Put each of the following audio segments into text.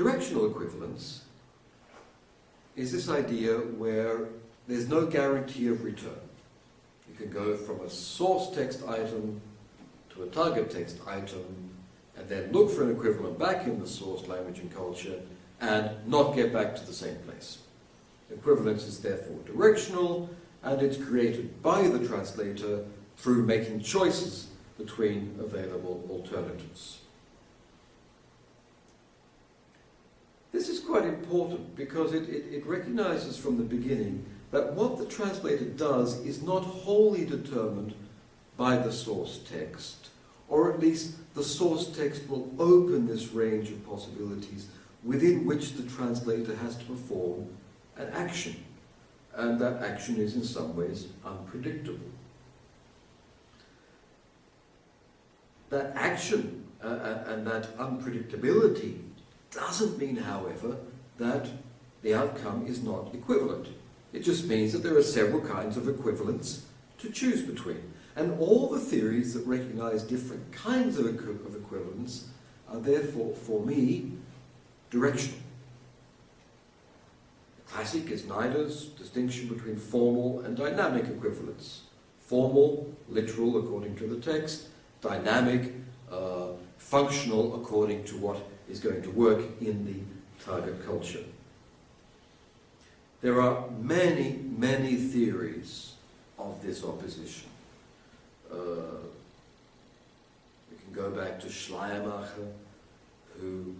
Directional equivalence is this idea where there's no guarantee of return. You can go from a source text item to a target text item and then look for an equivalent back in the source language and culture and not get back to the same place. Equivalence is therefore directional, and it's created by the translator through making choices between available alternatives. This is quite important because it recognizes from the beginning that what the translator does is not wholly determined by the source text, or at least the source text will open this range of possibilities within which the translator has to perform an action, and that action is in some ways unpredictable. That action and that unpredictability doesn't mean, however, that the outcome is not equivalent. It just means that there are several kinds of equivalence to choose between. And all the theories that recognize different kinds of equivalence are therefore, for me, directional. The classic is Snyder's distinction between formal and dynamic equivalence. Formal, literal according to the text, dynamic, functional according to what is going to work in the target culture. There are many, many theories of this opposition. We can go back to Schleiermacher, who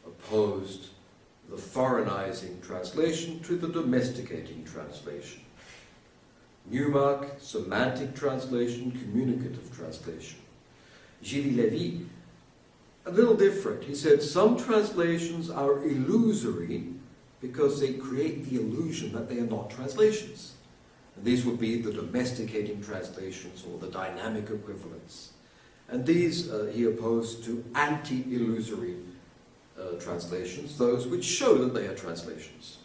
opposed the foreignizing translation to the domesticating translation. Newmark, semantic translation, communicative translation. Gilles Lévy, a little different. He said some translations are illusory because they create the illusion that they are not translations. And these would be the domesticating translations or the dynamic equivalents. And these he opposed to anti-illusory translations, those which show that they are translations.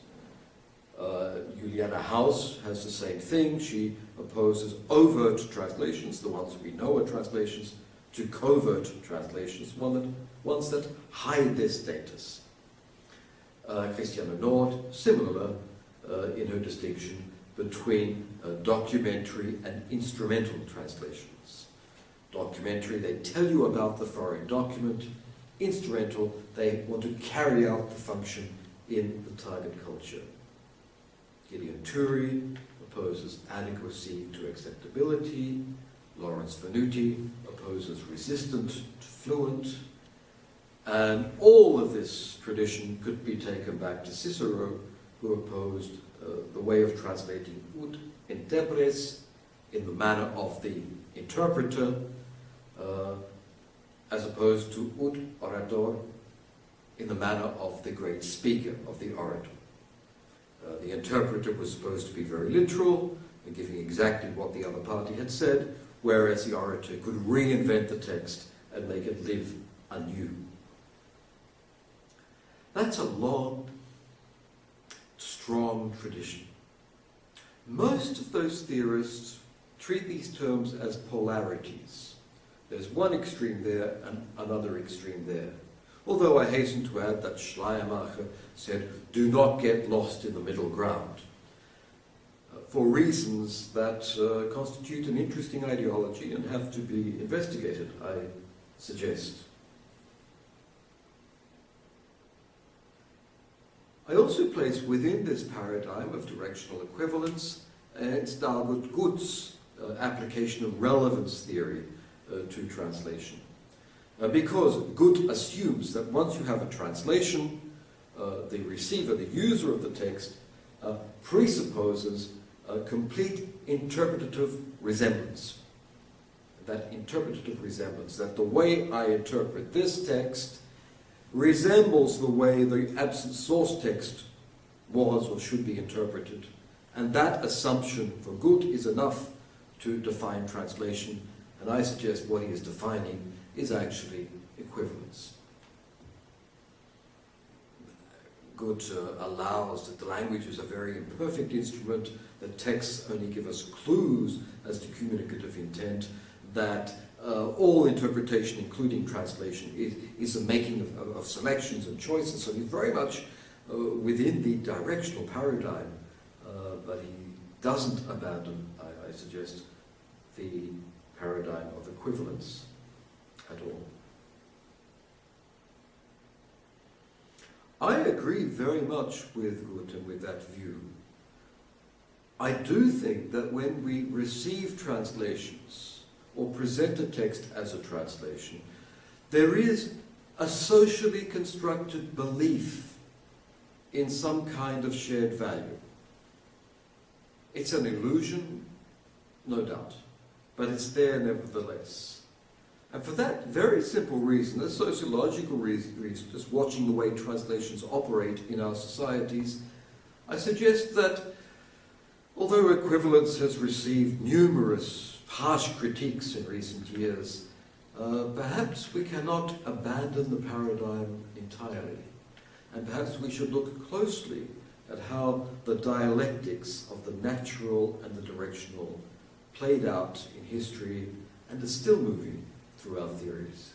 Juliana Haus has the same thing. She opposes overt translations, the ones we know are translations, to covert translations, ones that hide their status. Christiane Nord, similar in her distinction between documentary and instrumental translations. Documentary, they tell you about the foreign document. Instrumental, they want to carry out the function in the target culture. Gideon Turi opposes adequacy to acceptability. Lawrence Venuti opposes resistant to fluent. And all of this tradition could be taken back to Cicero, who opposed the way of translating ut interpres in the manner of the interpreter, as opposed to ut orator in the manner of the great speaker, of the orator. The interpreter was supposed to be very literal, and giving exactly what the other party had said, whereas the orator could reinvent the text and make it live anew. That's a long, strong tradition. Most of those theorists treat these terms as polarities. There's one extreme there and another extreme there. Although I hasten to add that Schleiermacher said, do not get lost in the middle ground, for reasons that constitute an interesting ideology and have to be investigated, I suggest. I also place within this paradigm of directional equivalence Stargut Gut's application of relevance theory to translation. Because Gut assumes that once you have a translation, the receiver, the user of the text, presupposes a complete interpretative resemblance. That interpretative resemblance, that the way I interpret this text resembles the way the absent source text was or should be interpreted. And that assumption for Gut is enough to define translation, and I suggest what he is defining is actually equivalence. Gut allows that the language is a very imperfect instrument, that texts only give us clues as to communicative intent, that all interpretation, including translation, is a making of selections and choices. So he's very much within the directional paradigm, but he doesn't abandon, I suggest, the paradigm of equivalence at all. I agree very much with Gutten with that view. I do think that when we receive translations or present a text as a translation, there is a socially constructed belief in some kind of shared value. It's an illusion, no doubt, but it's there nevertheless. And for that very simple reason, a sociological reason, just watching the way translations operate in our societies, I suggest that although equivalence has received numerous harsh critiques in recent years, perhaps we cannot abandon the paradigm entirely. And perhaps we should look closely at how the dialectics of the natural and the directional played out in history and are still moving through our theories.